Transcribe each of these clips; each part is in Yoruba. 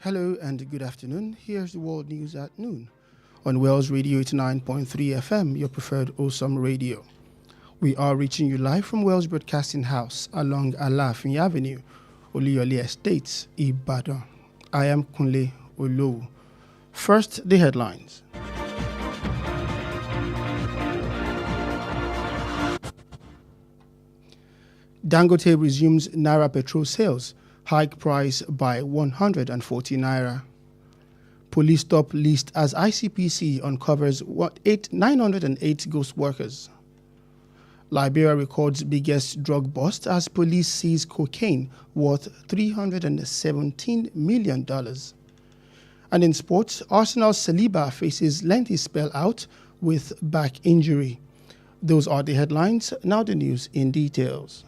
Hello and good afternoon. Here's the world news at noon on Wells Radio 89.3 FM, your preferred awesome radio. We are reaching you live from Wells Broadcasting House along Alafin Avenue, Oluyole Estates, Ibadan. I am Kunle Olowu. First, the headlines. Dangote resumes Naira petrol sales, hike price by 140 Naira. Police stop list as ICPC uncovers 908 ghost workers. Liberia records biggest drug bust as police seize cocaine worth $317 million. And in sports, Arsenal's Saliba faces lengthy spell out with back injury. Those are the headlines. Now the news in details.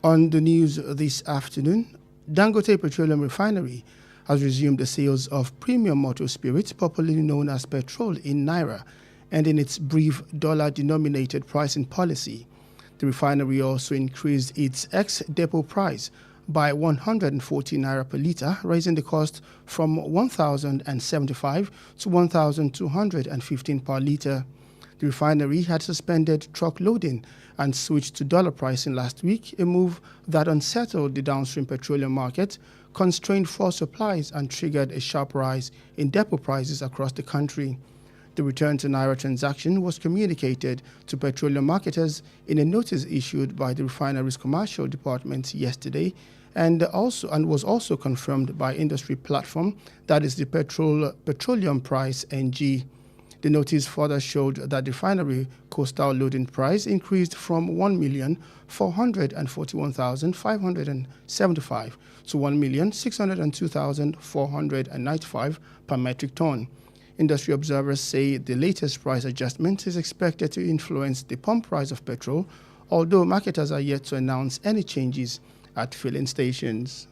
On the news this afternoon, Dangote Petroleum Refinery has resumed the sales of premium motor spirits, popularly known as petrol, in Naira, ending its brief dollar-denominated pricing policy. The refinery also increased its ex-depot price by 140 Naira per litre, raising the cost from 1,075 to 1,215 per litre. The refinery had suspended truck loading and switched to dollar pricing last week, a move that unsettled the downstream petroleum market, constrained fuel supplies, and triggered a sharp rise in depot prices across the country. The return to Naira transaction was communicated to petroleum marketers in a notice issued by the refinery's commercial department yesterday, and was also confirmed by industry platform, that is the Petroleum Price NG. The notice further showed that the refinery coastal loading price increased from 1,441,575 to 1,602,495 per metric ton. Industry observers say the latest price adjustment is expected to influence the pump price of petrol, although marketers are yet to announce any changes at filling stations.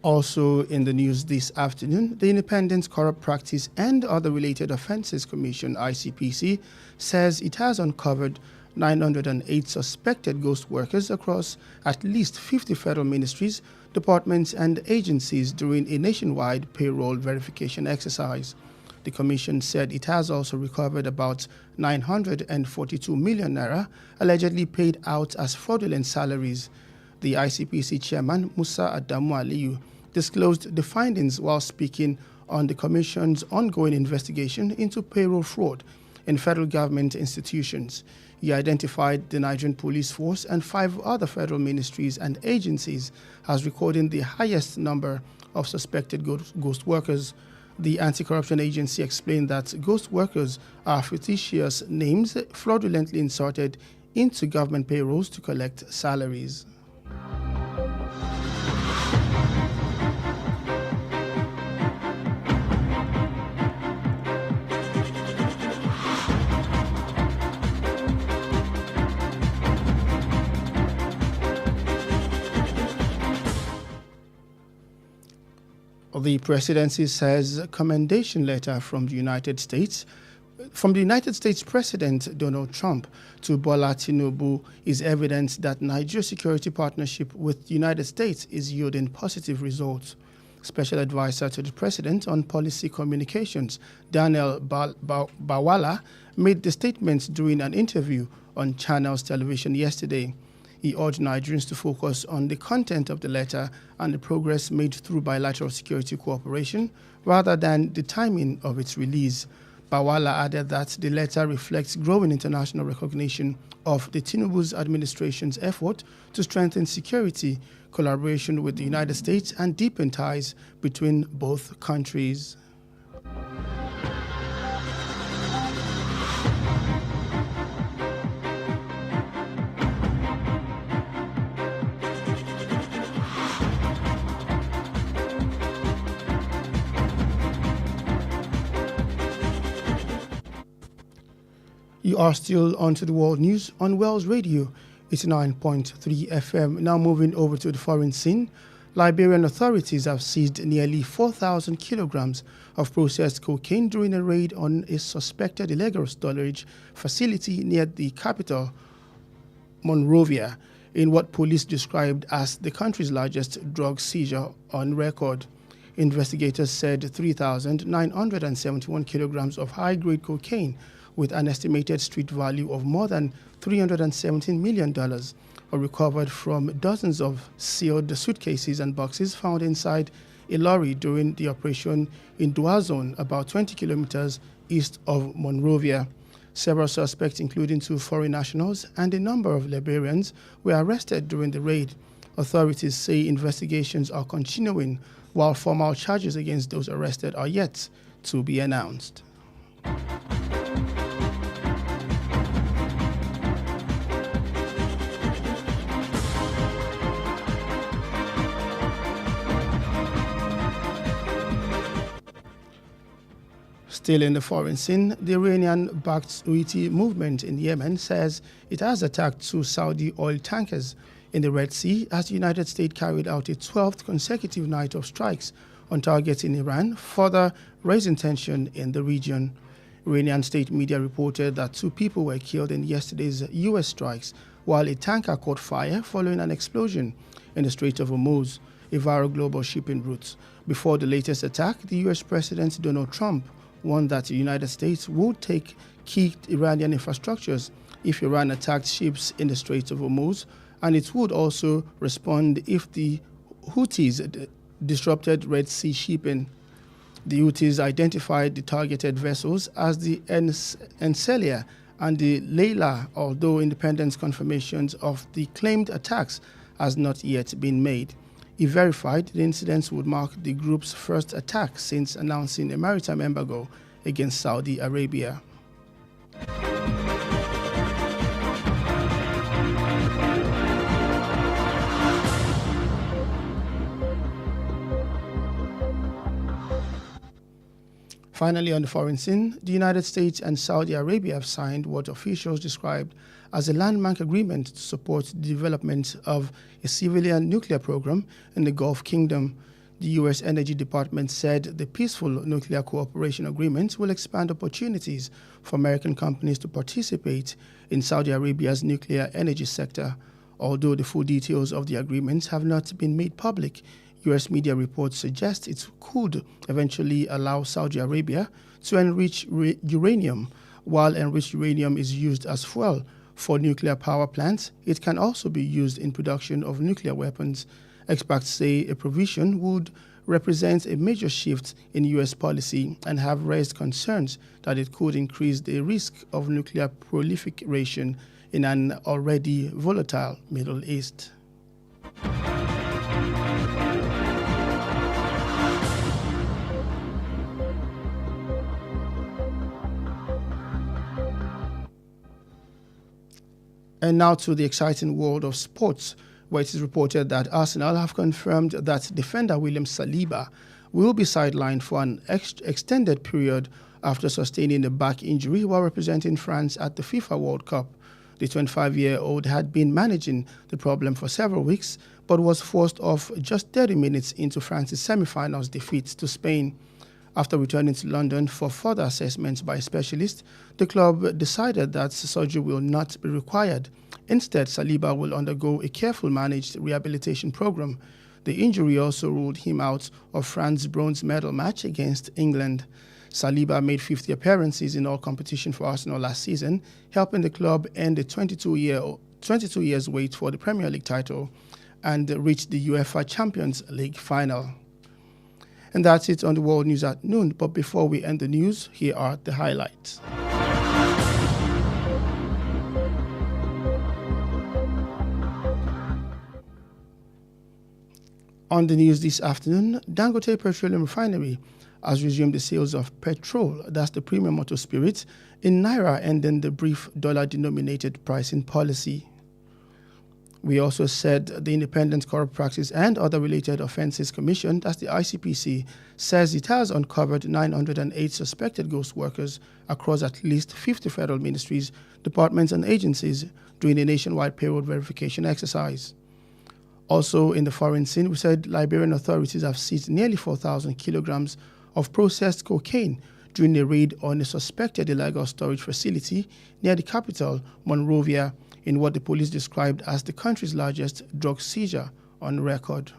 Also in the news this afternoon, the Independent Corrupt Practice and Other Related Offences Commission, ICPC, says it has uncovered 908 suspected ghost workers across at least 50 federal ministries, departments and agencies during a nationwide payroll verification exercise. The commission said it has also recovered about 942 million naira allegedly paid out as fraudulent salaries. The ICPC chairman, Musa Adamu Aliyu, disclosed the findings while speaking on the Commission's ongoing investigation into payroll fraud in federal government institutions. He identified the Nigerian Police Force and 5 other federal ministries and agencies as recording the highest number of suspected ghost workers. The anti-corruption agency explained that ghost workers are fictitious names fraudulently inserted into government payrolls to collect salaries. The presidency says a commendation letter from the United States President Donald Trump to Bola Tinubu is evidence that Nigeria's security partnership with the United States is yielding positive results. Special Advisor to the President on Policy Communications, Daniel Bawala, made the statements during an interview on Channels Television yesterday. He urged Nigerians to focus on the content of the letter and the progress made through bilateral security cooperation rather than the timing of its release. Bawala added that the letter reflects growing international recognition of the Tinubu's administration's effort to strengthen security, collaboration with the United States, and deepen ties between both countries. You are still on to the world news on Wells Radio, 89.3 FM. Now moving over to the foreign scene, Liberian authorities have seized nearly 4,000 kilograms of processed cocaine during a raid on a suspected illegal storage facility near the capital, Monrovia, in what police described as the country's largest drug seizure on record. Investigators said 3,971 kilograms of high-grade cocaine with an estimated street value of more than $317 million were recovered from dozens of sealed suitcases and boxes found inside a lorry during the operation in Duazon, about 20 kilometers east of Monrovia. Several suspects, including 2 foreign nationals and a number of Liberians, were arrested during the raid. Authorities say investigations are continuing, while formal charges against those arrested are yet to be announced. Still in the foreign scene, the Iranian-backed Houthi movement in Yemen says it has attacked 2 Saudi oil tankers in the Red Sea as the United States carried out a 12th consecutive night of strikes on targets in Iran, further raising tension in the region. Iranian state media reported that 2 people were killed in yesterday's U.S. strikes, while a tanker caught fire following an explosion in the Strait of Hormuz, a vital global shipping route. Before the latest attack, the U.S. President Donald Trump warned that the United States would take key Iranian infrastructures if Iran attacked ships in the Strait of Hormuz, and it would also respond if the Houthis disrupted Red Sea shipping. The Houthis identified the targeted vessels as the Encelia and the Leila, although independent confirmations of the claimed attacks has not yet been made. He verified the incidents would mark the group's first attack since announcing a maritime embargo against Saudi Arabia. Finally, on the foreign scene, the United States and Saudi Arabia have signed what officials described as a landmark agreement to support the development of a civilian nuclear program in the Gulf Kingdom. The U.S. Energy Department said the peaceful nuclear cooperation agreement will expand opportunities for American companies to participate in Saudi Arabia's nuclear energy sector. Although the full details of the agreement have not been made public, U.S. media reports suggest it could eventually allow Saudi Arabia to enrich uranium. While enriched uranium is used as fuel for nuclear power plants, it can also be used in production of nuclear weapons. Experts say a provision would represent a major shift in U.S. policy and have raised concerns that it could increase the risk of nuclear proliferation in an already volatile Middle East. And now to the exciting world of sports, where it is reported that Arsenal have confirmed that defender William Saliba will be sidelined for an extended period after sustaining a back injury while representing France at the FIFA World Cup. The 25-year-old had been managing the problem for several weeks, but was forced off just 30 minutes into France's semi-finals defeat to Spain. After returning to London for further assessments by specialists, the club decided that surgery will not be required. Instead, Saliba will undergo a carefully managed rehabilitation program. The injury also ruled him out of France's bronze medal match against England. Saliba made 50 appearances in all competition for Arsenal last season, helping the club end the 22 years wait for the Premier League title and reach the UEFA Champions League final. And that's it on the World News at noon. But before we end the news, here are the highlights. On the news this afternoon, Dangote Petroleum Refinery has resumed the sales of petrol, that's the premium motor spirit, in Naira, ending the brief dollar-denominated pricing policy. We also said the Independent Corrupt Practice and Other Related Offences Commission, that's the ICPC, says it has uncovered 908 suspected ghost workers across at least 50 federal ministries, departments and agencies during a nationwide payroll verification exercise. Also in the foreign scene, we said Liberian authorities have seized nearly 4,000 kilograms of processed cocaine during a raid on a suspected illegal storage facility near the capital, Monrovia, in what the police described as the country's largest drug seizure on record.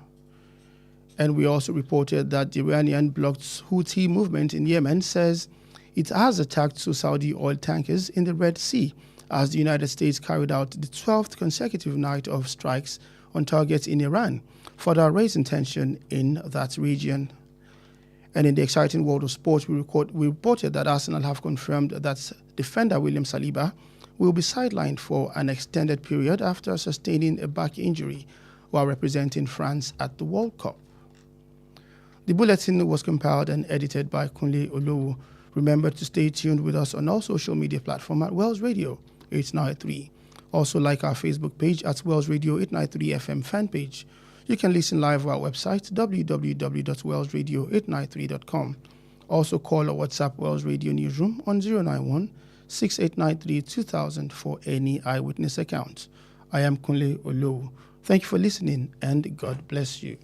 And we also reported that the Iranian-blocked Houthi movement in Yemen says it has attacked 2 Saudi oil tankers in the Red Sea as the United States carried out the 12th consecutive night of strikes on targets in Iran, further raising tension in that region. And in the exciting world of sports, we reported that Arsenal have confirmed that defender William Saliba will be sidelined for an extended period after sustaining a back injury while representing France at the World Cup. The bulletin was compiled and edited by Kunle Olowu. Remember to stay tuned with us on all social media platforms at Wells Radio 893. Also like our Facebook page at Wells Radio 893 FM fan page. You can listen live on our website www.wellsradio893.com. Also call or WhatsApp Wells Radio Newsroom on 091-6893-2000 for any eyewitness account. I am Kunle Olowu. Thank you for listening and God bless you.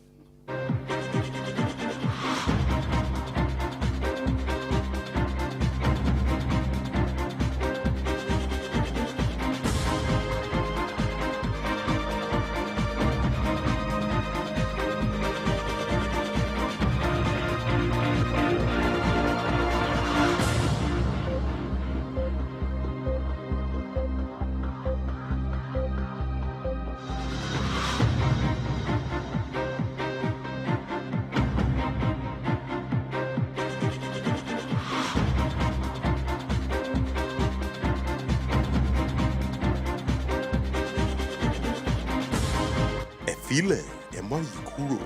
Filẹ̀ ẹ má yí kúrò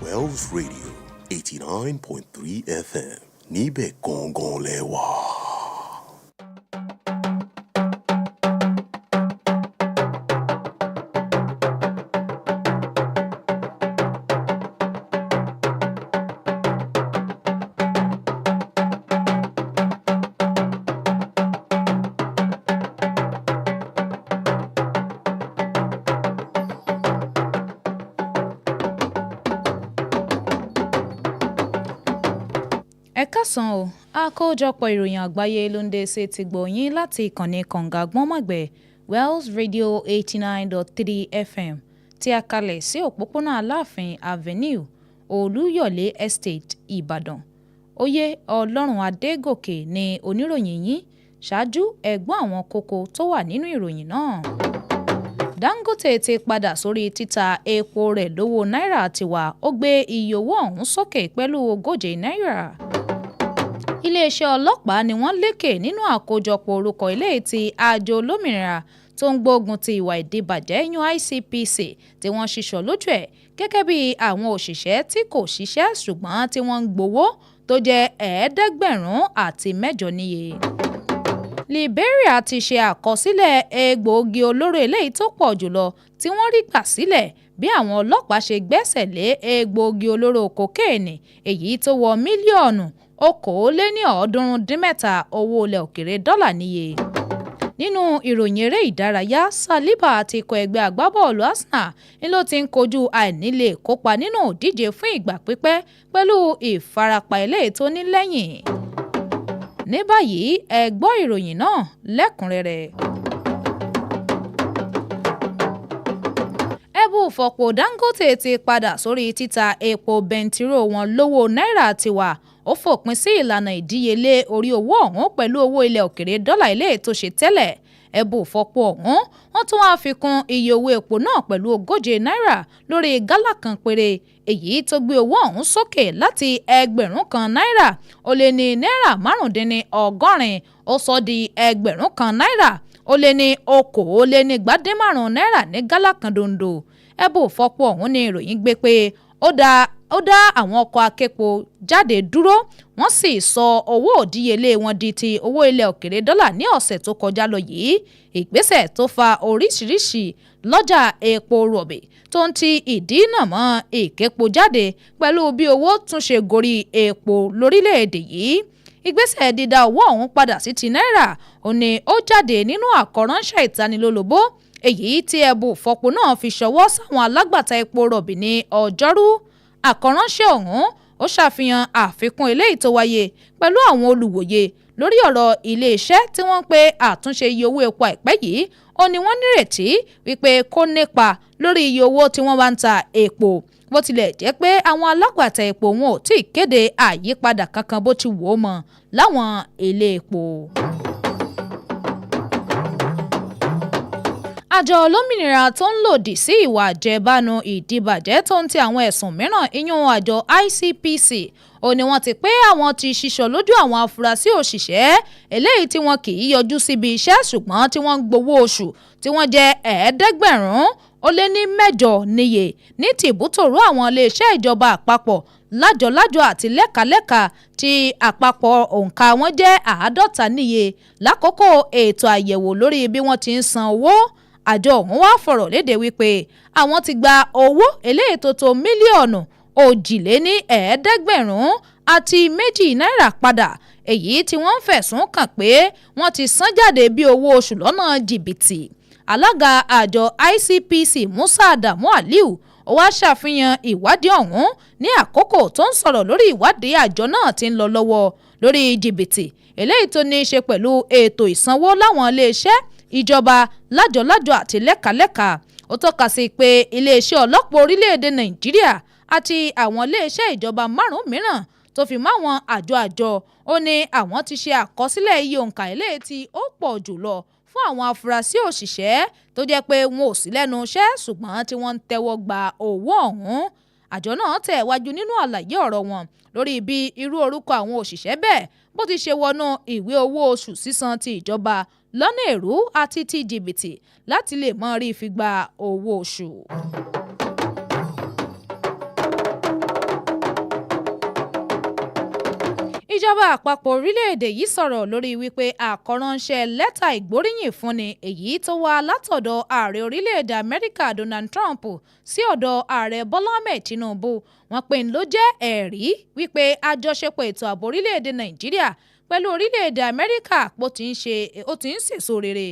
Wells Radio 89.3 FM níbẹ̀ gangan lẹ wà. Ẹ káàsán o, àkójọpọ̀ ìròyìn àgbáyé ló ń dé sí ti gbọ̀yìn láti ìkànnì kànga gbọ́nmọ̀gbẹ̀ Wells Radio 89.3 FM tí a kalẹ̀ sí òpópónà Aláàfin Avenue, Olúyọ̀lé Estate, Ìbàdàn. Oyè Ọlọ́run Adegoke ni oníròyìn yín. Ṣáájú ẹ gbọ́ àwọn kókó tó wà nínú ìròyìn náà. Dangote ti padà sórí títa epo rẹ̀ lówó náírà tiwa, ó gbé iye owó ọ̀hún sókè pẹ̀lú 40 náírà. Iléeṣẹ́ ọlọ́pàá ni wọ́n lékè nínú àkójọpọ̀ orúkọ eléyìí tí àjọ olómìnira tó ń gbógun ti ìwà ìdíbàjẹ́ yan ICPC tí wọ́n ṣíṣọ́ lójú ẹ̀ gẹ́gẹ́ bí àwọn òṣìṣẹ́ tí kò ṣiṣẹ́ ṣùgbọ́n tí wọ́n ń gbowó tó jẹ́ 708 níye. Liberia ti ṣe àkọsílẹ̀ egbòogi olóró eléyìí tó pọ̀ jùlọ tí wọ́n rí gbà sílẹ̀ bí àwọn ọlọ́pàá ṣe gbẹ́sẹ̀ lé egbòogi olóró kokéènì èyí tó wọ mílíọ̀nù 297 owó ilẹ̀ òkèrè dọ́là níye. Nínú ìròyìn eré ìdárayá, Saliba àti ikọ̀ ẹgbẹ́ agbábọ́ọ̀lù Arsenal ni ló ti ń kojú àìnílè kópa nínú ìdíje fún ìgbà pípẹ́ pẹ̀lú ìfarapa eléyìí tó ní lẹ́yìn. Ní báyìí ẹ gbọ́ ìròyìn náà lẹ́kùnrẹ́rẹ́. Ẹbú fọ̀pọ̀ Dangote ti padà sórí títa epo bẹntiró wọn lówó náírà tiwa. Ó fòpin sí ìlànà ìdíyelé orí owó ọ̀hún pẹ̀lú owó ilẹ̀ òkèrè dọ́là ilé tó ṣe tẹ́lẹ̀. Ẹbú fọ̀pọ̀ ọ̀hún wọ́n tún wá fi kún iye owó epo náà pẹ̀lú 40 náírà lórí gálà kan péré, èyí tó gbé owó ọ̀hún sókè láti 1,000 náírà ó lé ní náírà 95 ó sọ di 1,000 náírà ó lé ní 225 náírà ní gálà kan dondo. Ẹbú fọ̀pọ̀ ọ̀hún ni ìròyìn gbé pé ó dá àwọn ọkọ̀ aképo jáde dúró, wọ́n sì sọ owó òdíyelé wọn di ti owó ilẹ̀ òkèrè dọ́là ní ọ̀sẹ̀ tó kọjá lọ yìí. Ìgbésẹ̀ tó fa oríṣiríṣi lọ́jà epo rọ̀bì tó ń ti ìdínàmọ́ ìképo jáde pẹ̀lú bí owó tún ṣe gorí epo lórílẹ̀‐èdè yìí. Ìgbésẹ̀ dídá owó ọ̀hún padà sí ti náírà ó ní ó jáde nínú àkọ́ránṣẹ́ ìtanilólobó èyí tí ẹ̀bù fọpo náà fi ṣọwọ́ sáwọn alágbàtà epo rọ̀bì ní ọjọ́rú. Àkọ́ránṣẹ́ ọ̀hún ó ṣàfihàn àfikún eléyìí tó wáyé pẹ̀lú àwọn olùwòye lórí ọ̀rọ̀ iléeṣẹ́ tí wọ́n pe àtúnṣe iye owó epo àìpẹ́ yìí ó ní wọ́n nírètí wípé kó nípa lórí iye owó tí wọ́n bá ń ta epo bó tilẹ̀ jẹ́ pé àwọn alágbàtà epo wọn ò tí ì kéde àyípadà kankan bó ti wò ó mọ́ láwọn ilé epo. Àjọ olómìnira tó ń lòdì sí ìwà àjẹbánu ìdìbàjẹ́ tó ń ti àwọn ẹ̀sùn mìíràn ìyún àjọ ICPC ó ní wọ́n ti pé àwọn ti ṣíṣọ lójú àwọn afurasí òṣìṣẹ́ eléyìí tí wọn kì í yọjú síbi iṣẹ́ ṣùgbọ́n tí wọ́n ń gbowó oṣù tí wọ́n jẹ́ 700 níye ní tìbútòrò àwọn iléeṣẹ́ ìjọba àpapọ̀ lájọ-lájọ àti lẹ́ka-lẹ́ka tí àpapọ̀ òǹkà wọn jẹ́ 50 níye lákòókò ètò àyẹ̀wò lórí bí wọ́n ti ń san owó. Àjọ ọ̀hún wá fọ̀rọ̀ léde wípé àwọn ti gba owó eléyìí tó tó mílíọ̀nù 2,500 náírà padà èyí tí wọ́n ń fẹ̀sùn kàn pé wọ́n ti san jáde bí owó oṣù lọ́nà jìbìtì. Alága àjọ ICPC Musa Adamu Aliu ó wá ṣàfihàn ìwádìí ọ̀hún ní àkókò tó ń sọ̀rọ̀ lórí ìwádìí àjọ náà tí ń lọ lọ́wọ́ lórí jìbìtì eléyìí tó ní í ṣe pẹ̀lú ètò ìsanwó láwọn iléeṣẹ́ ìjọba lájọ-lájọ àti lẹ́ka-lẹ́ka. Ó tọ́ka sí pé iléeṣẹ́ ọlọ́pàá orílẹ̀-èdè Nàìjíríà àti àwọn iléeṣẹ́ ìjọba 5 mìíràn tó fi mọ́ àwọn àjọ ó ní àwọn ti ṣe àkọsílẹ̀ iye òǹkà eléyìí tí ó pọ̀ jùlọ fún àwọn afurasí òṣìṣẹ́ tó jẹ́ pé wọn ò sí lẹ́nu iṣẹ́ ṣùgbọ́n tí wọ́n ń tẹ́wọ́ gba owó ọ̀hún. Àjọ náà tẹ̀ wájú nínú àlàyé ọ̀rọ̀ wọn lórí bí irú orúkọ àwọn òṣìṣẹ́ bẹ́ẹ̀ bó ti ṣe wọnú ìwé owó oṣù sísan ti ìjọba lọ́nà èrú àti ti jìbìtì láti lè mọ rí fi gba owó oṣù. Ìjọba àpapọ̀ orílẹ̀-èdè yìí sọ̀rọ̀ lórí wípé àkọ́ránṣẹ́ lẹ́tà ìgbóríyìn fúnni èyí tó wá látọ̀dọ̀ ààrẹ orílẹ̀-èdè Amẹ́ríkà Donald Trump sí ọ̀dọ̀ ààrẹ Bọ́lá Ahmed Tinubu wọ́n pè ń ló jẹ́ ẹ̀rí wípé àjọṣepọ̀ ètò ààbò orílẹ̀-èdè Nàìjíríà pẹ̀lú orílẹ̀-èdè Amẹ́ríkà ó ti ń sèso rere.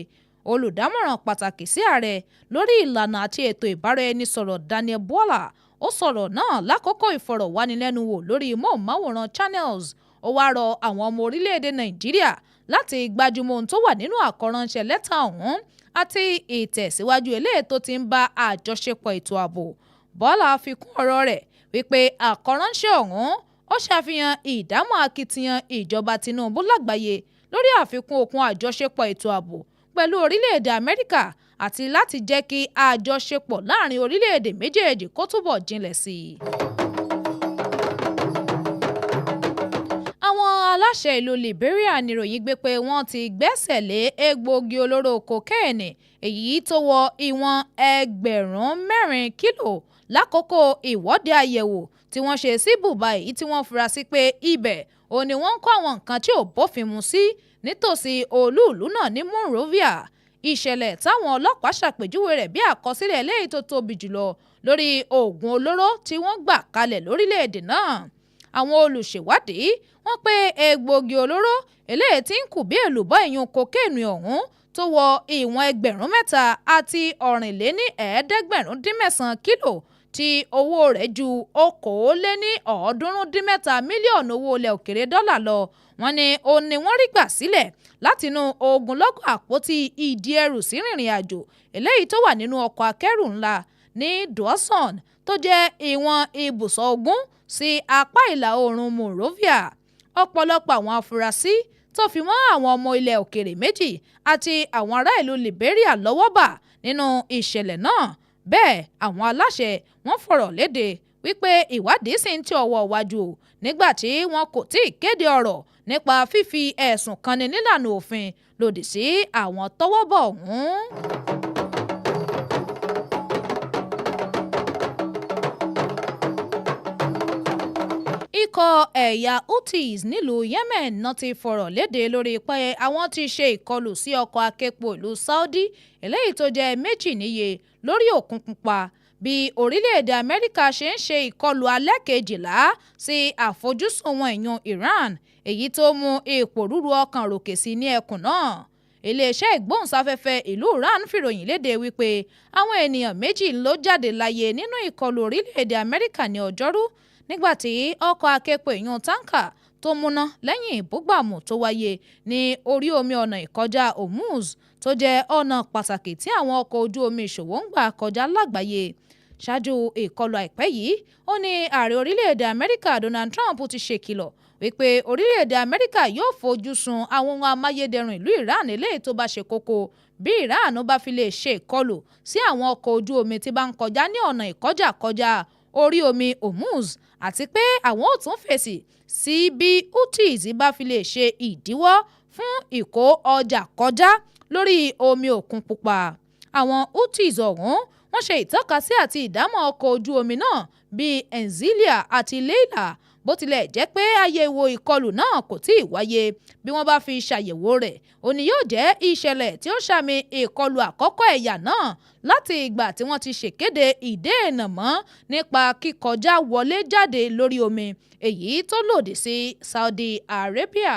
Olùdámọ̀ràn pàtàkì sí ààrẹ lórí ìlànà àti ètò ìbáraẹnisọ̀rọ̀ Daniel Bwala ó sọ̀rọ̀ náà lákòókò ìfọ̀rọ̀wánilẹ́nuwò lórí móhùnmáwòrán Channels. Ó wá rọ àwọn ọmọ orílẹ̀-èdè Nàìjíríà láti gbájúmọ́ ohun tó wà nínú àkọ́ránṣẹ́ lẹ́tà ọ̀hún àti ìtẹ̀síwájú eléyìí tó ti ń bá àjọṣepọ̀ ètò ààbò. Bọ́lá fi kún ọ̀rọ̀ rẹ̀ wípé àkọ́ránṣẹ́ ọ̀hún ó ṣàfihàn ìdámọ̀ akitiyan ìjọba Tinubu lágbàáyé lórí àfikún okun àjọṣepọ̀ ètò ààbò pẹ̀lú orílẹ̀-èdè Amẹ́ríkà àti láti jẹ́ kí àjọṣepọ̀ láàrin orílẹ̀-èdè méjèèjì kó túbọ̀ jinlẹ̀ sí i. Àwọn aláṣẹ ìlú Liberia níròyìn gbé pé wọ́n ti gbẹ́sẹ̀ lé egbòogi olóró kokéènì èyí tó wọ ìwọ̀n 4,000 kílò lákòókò ìwọ́de àyẹ̀wò tí wọ́n ṣe sí bùbá èyí tí wọ́n fura sí pé ibẹ̀ ò ní wọ́n ń kó àwọn nǹkan tí ò bófin mu sí nítòsí olú-ìlú náà ní Monrovia. Ìṣẹ̀lẹ̀ táwọn ọlọ́pàá ṣàpèjúwe rẹ̀ bí àkọsílẹ̀ eléyìí tó tóbi jùlọ lórí oògùn olóró tí wọ́n gbà kalẹ̀ lórílẹ̀‐èdè náà. Àwọn olùṣèwádìí wọ́n pé egbòogi olóró eléyìí tí ń kù bí èlùbọ́ ìyún kokéènì ọ̀hún tó wọ ìwọ̀n 3,000 àti 4,500 kílò tí owó rẹ̀ ju 303 mílíọ̀nù owó ilẹ̀ òkèrè dọ́là lọ. Wọ́n ní òun ni wọ́n rí gbà sílẹ̀ látinú ogunlọ́gọ̀ àpótí ìdí ẹrù sí rìnrìn àjò eléyìí tó wà nínú ọkọ̀ akẹ́rù ńlá ní Dawson tó jẹ́ ìwọ̀n ibùsọ̀ 20 sí apá ìlà oòrùn Monrovia. Ọ̀pọ̀lọpọ̀ àwọn afurasí tó fi mọ́ àwọn ọmọ ilẹ̀ òkèrè 2 àti àwọn ará ìlú Liberia lọ́wọ́ bà nínú ìṣẹ̀lẹ̀ náà. Bẹ́ẹ̀ àwọn aláṣẹ wọ́n fọ̀rọ̀ léde wípé ìwádìí sì ń tẹ ọwọ́ iwájú nígbà tí wọn kò tí ì kéde ọ̀rọ̀ nípa fífi ẹ̀sùn kanni nílànà òfin lòdì sí àwọn tọ́wọ́ bọ̀ ọ̀hún. ikọ̀ ẹ̀yà Houthis nílùú Yemen náà ti fọ̀rọ̀ léde lórí pé àwọn ti ṣe ìkọlù sí ọkọ̀ aképo ìlú Saudi eléyìí tó jẹ́ méjì níye lórí Òkun Pupa bí orílẹ̀-èdè Amẹ́ríkà ṣe ń ṣe ìkọlù alẹ́ kejìlá sí àfojúsùn wọn ìyún Iran èyí tó mú ipò rúru ọkàn ròkè sí ní ẹkùn náà. Iléeṣẹ́ ìgbóhùnsáfẹ́fẹ́ ìlú Iran fìròyìn léde wípé àwọn ènìyàn méjì ló jáde láyé nínú ìkọlù orílẹ̀-èdè Amẹ́ríkà ní Ọjọ́rú nígbàtí ọkọ̀ aképo ìyún táǹkà tó múná lẹ́yìn ìbúgbàmù tó wáyé ní orí omi ọ̀nà ìkọjá Hormuz tó jẹ́ ọ̀nà pàtàkì tí àwọn ọkọ̀ ojú omi ìṣòwò ń gbà kọjá lágbàáyé. Ṣáájú ìkọlù àìpẹ́ yìí ó ní ààrẹ orílẹ̀-èdè Amẹ́ríkà Donald Trump ti ṣèkìlọ̀ wípé orílẹ̀-èdè Amẹ́ríkà yóò fojú sun àwọn ohun amáyédẹrùn ìlú Iran eléyìí tó bá ṣe kókó bí Iran bá fi lè ṣe ìkọlù sí àwọn ọkọ̀ ojú omi tí bá ń kọjá ní ọ̀nà ìkọjá orí omi Hormuz àti pé àwọn ò tún fèsì sí bí Houthis bá fi lè ṣe ìdíwọ́ fún ìkó ọjà kọjá lórí omi Òkun Pupa. Àwọn Houthis ọ̀hún wọ́n ṣe ìtọ́kasí àti ìdámọ̀ ọkọ̀ ojú omi náà bíi Enzilia àti Leila bó tilẹ̀ jẹ́ pé àyẹ̀wò ìkọlù náà kò tí ì wáyé. Bí wọ́n bá fi ṣàyẹ̀wò rẹ̀ òní yóò jẹ́ ìṣẹ̀lẹ̀ tí ó ṣàmì ìkọlù àkọ́kọ́ ẹ̀yà náà láti ìgbà tí wọ́n ti ṣèkéde ìdènà mọ́ nípa kíkọjá wọlé jáde lórí omi èyí tó lòdì sí Saudi Arabia.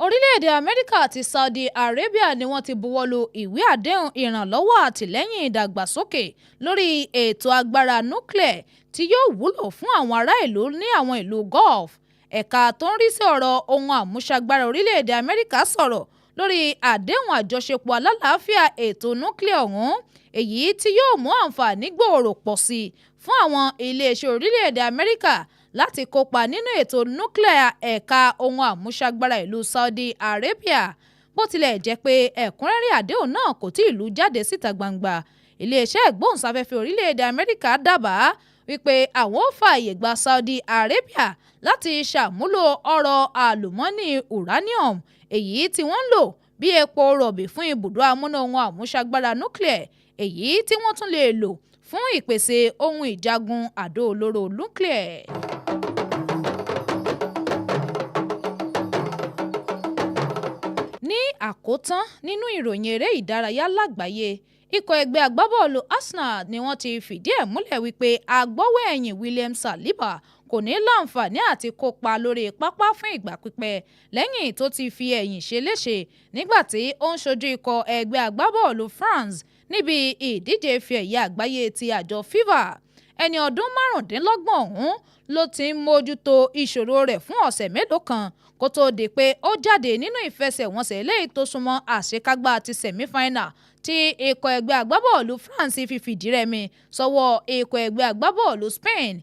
Orílẹ̀-èdè Amẹ́ríkà àti Saudi Arabia ni wọ́n ti buwọ́lu ìwé àdéhùn ìrànlọ́wọ́ àtìlẹ́yìn ìdàgbàsókè lórí ètò agbára nuclear tí yóò wúlò fún àwọn ará ìlú ní àwọn ìlú Gulf. Ẹ̀ka tó ń rí sí ọ̀rọ̀ ohun àmúṣagbára orílẹ̀-èdè Amẹ́ríkà sọ̀rọ̀ lórí àdéhùn àjọṣepọ̀ alálàáfíà ètò nuclear ọ̀hún èyí tí yóò mú àǹfààní gbòòrò pọ̀ sí i fún àwọn iléeṣẹ́ orílẹ̀-èdè Amẹ́ríkà láti kópa nínú ètò nuclear ẹ̀ka ohun àmúṣagbára ìlú Saudi Arabia. Bó tilẹ̀ jẹ́ pé ẹ̀kúnrẹ́rẹ́ àdéhùn náà kò tí ì lú jáde síta gbangba, iléeṣẹ́ ìgbóhùnsáfẹ́fẹ́ orílẹ̀-èdè Amẹ́ríkà dábàá wípé àwọn ò fààyè gba Saudi Arabia láti ṣàmúlò ọrọ̀ àlùmọ́ọ́nì uranium èyí tí wọ́n ń lò bí epo rọ̀bì fún ibùdó amúná ohun àmúṣagbára nuclear èyí tí wọ́n tún lè lò fún ìpèsè ohun ìjagun àdó olóró nuclear. Ní àkótán nínú ìròyìn eré ìdárayá lágbàáyé, ikọ̀ ẹgbẹ́ agbábọ́ọ̀lù Arsenal ni wọ́n ti fìdí ẹ̀ múlẹ̀ wípé agbọ́wọ́ ẹ̀yìn William Saliba kò ní láǹfààní àti kópa lórí pápá fún ìgbà pípẹ́ lẹ́yìn tó ti fi ẹ̀yìn ṣe léṣe nígbà tí ó ń ṣojú ikọ̀ ẹgbẹ́ agbábọ́ọ̀lù France níbi ìdíje ife ẹ̀yẹ àgbáyé ti àjọ FIFA. Ẹni ọdún márùndínlọ́gbọ̀n ọ̀hún ló ti ń mójútó ìṣòro rẹ̀ fún ọ̀sẹ̀ mélòó kan kó tó di pé ó jáde nínú ìfẹsẹ̀wọnsẹ̀ eléyìí tó súnmọ́ àṣekágbá ti sẹ̀mífáínà tí ikọ̀ ẹgbẹ́ agbábọ́ọ̀lù France fi fìdí rẹmi sọ́wọ́ ikọ̀ ẹgbẹ́ agbábọ́ọ̀lù Spain.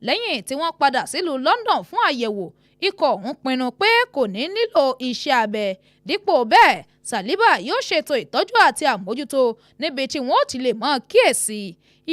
Lẹ́yìn tí wọ́n padà sílùú London fún àyẹ̀wò, ikọ̀ ọ̀hún pinnu pé kò ní nílò iṣẹ́ abẹ. Dípò bẹ́ẹ̀, Saliba yóò ṣètò ìtọ́jú àti àmójútó níbi tí wọ́n ó ti lè mọ̀ kíyèsí.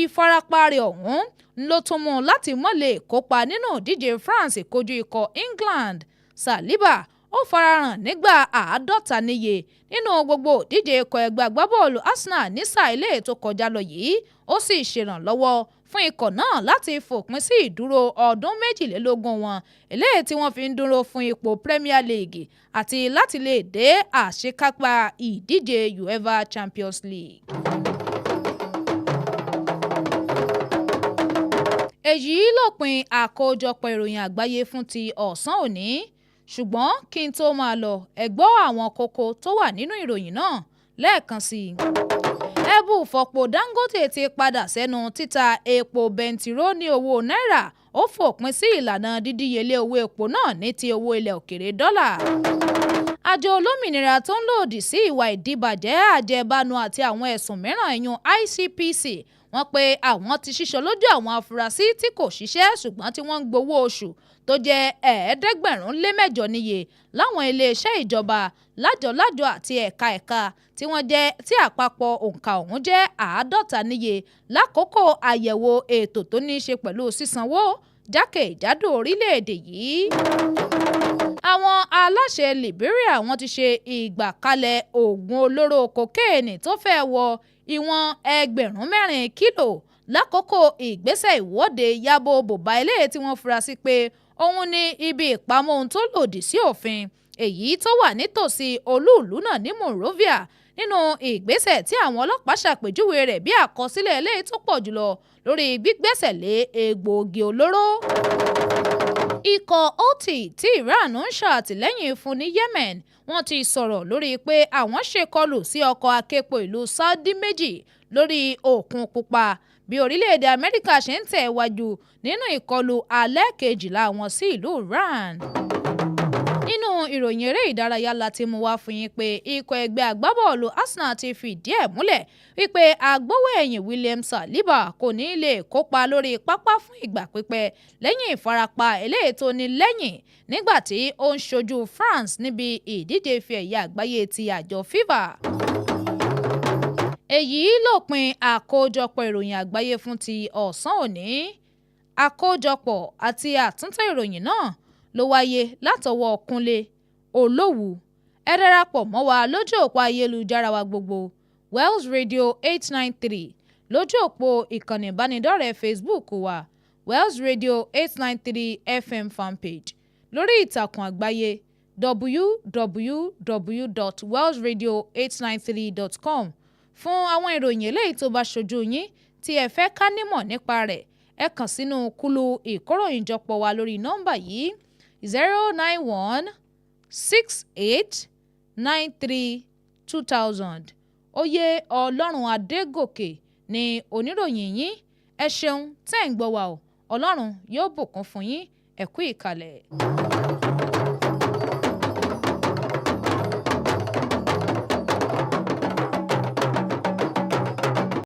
Ìfarapa rẹ̀ ọ̀hún ló tún mú láti má lè kópa nínú ìdíje France kojú ikọ̀ England. Saliba ó farahàn nígbà 50 níye nínú gbogbo ìdíje ikọ̀ ẹgbẹ́ agbábọ́ọ̀lù Arsenal ní sáà ilé tó kọjá lọ yìí, ó sì ṣèrànlọ́wọ́ fún ikọ̀ náà láti fòpin sí ìdúró ọdún 22 wọn eléyìí tí wọ́n fi ń dúró fún ipò Premier League àti láti lè dé àṣekágbá ìdíje UEFA Champions League. Èyí lópin àkójọpọ̀ ìròyìn àgbáyé fún ti ọ̀sán òní, ṣùgbọ́n kí n tó máa lọ ẹ gbọ́ àwọn kókó tó wà nínú ìròyìn náà lẹ́ẹ̀kan sí i. Ẹ̀bù fọ̀pọ̀ Dangote ti padà sẹ́nu títa epo bẹntiró ní owó náírà, ó fòpin sí ìlànà dídíyelé owó epo náà ní ti owó ilẹ̀ òkèrè dọ́là. Àjọ olómìnira tó ń lòdì sí ìwà ìdíbàjẹ́, àjẹbánu àti àwọn ẹ̀sùn mìíràn ìyún ICPC wọ́n pé àwọn ti ṣíṣọ lójú àwọn afurasí tí kò ṣiṣẹ́ ṣùgbọ́n tí wọ́n ń gbowó oṣù tó jẹ́ 7,800 níye láwọn iléeṣẹ́ ìjọba lájọ-lájọ àti ẹ̀ka tí wọ́n jẹ́ tí àpapọ̀ òǹkà ọ̀hún jẹ́ 50 níye lákòókò àyẹ̀wò ètò tó ní í ṣe pẹ̀lú sísanwó jákèjádò orílẹ̀-èdè yìí. Àwọn aláṣẹ Liberia wọ́n ti ṣe ìgbàkalẹ̀ oògùn olóró kokéènì tó fẹ́ wọ ìwọ̀n 4,000 kílò lákòókò ìgbésẹ̀ ìwọ́de yabo bòbá eléyìí tí wọ́n fura sí pé òun ní ibi ìpamọ́ ohun tó lòdì sí òfin èyí tó wà nítòsí olúùlú náà ní Monrovia nínú ìgbésẹ̀ tí àwọn ọlọ́pàá ṣàpèjúwe rẹ̀ bí àkọsílẹ̀ eléyìí tó pọ̀ jùlọ lórí gbígbẹ́sẹ̀ lé egbòogi olóró. Ikọ̀ Houthi tí Iran ń ṣàtìlẹ́yìn fún ní Yemen wọ́n ti sọ̀rọ̀ lórí pé àwọn ṣèkọlù sí ọkọ̀ aképo ìlú Saudi méjì lórí Òkun Pupa bí orílẹ̀-èdè Amẹ́ríkà ṣe ń tẹ̀ wájú nínú ìkọlù alẹ́ kejìlá wọn sí ìlú Iran. Nínú ìròyìn eré ìdárayá láti mú wá fún yín pé ikọ̀ ẹgbẹ́ agbábọ́ọ̀lù Arsenal ti fìdí ẹ̀ múlẹ̀ wípé agbówẹ̀yìn William Saliba kò ní lè kópa lórí pápá fún ìgbà pípẹ́ lẹ́yìn ìfarapa eléyìí tó ní lẹ́yìn nígbà tí ó ń ṣojú France níbi ìdíje ife ẹ̀yẹ àgbáyé ti àjọ FIFA. Èyí lópin àkójọpọ̀ ìròyìn àgbáyé fún ti ọ̀sán òní. Àkójọpọ̀ àti àtúntẹ̀ ìròyìn náà ló wáyé látọwọ́ Kunle Olowu. Ẹ darapọ̀ mọ́ wa lójú òpó ayélujára wa gbogbo Wells Radio 893 lójú òpó ìkànnì ìbánidọ́rẹ̀ẹ́ Facebook wa Wells Radio 893 FM fanpage lórí ìtàkùn àgbáyé www.wellsradio893.com fún àwọn ìròyìn eléyìí tó bá ṣojú yín tí ẹ fẹ́ ká nímọ̀ nípa rẹ̀ ẹ kàn sínú kúlù ìkóròyìnjọpọ̀ wa lórí nọ́mbà yìí 09168932000. Oyè Ọlọ́run Adégòkè ni oníròyìn yín. Ẹ ṣeun tẹ́ ń gbọ́ wa o. Ọlọ́run yóò bùkún fún yín. Ẹ kú ìkàlẹ̀.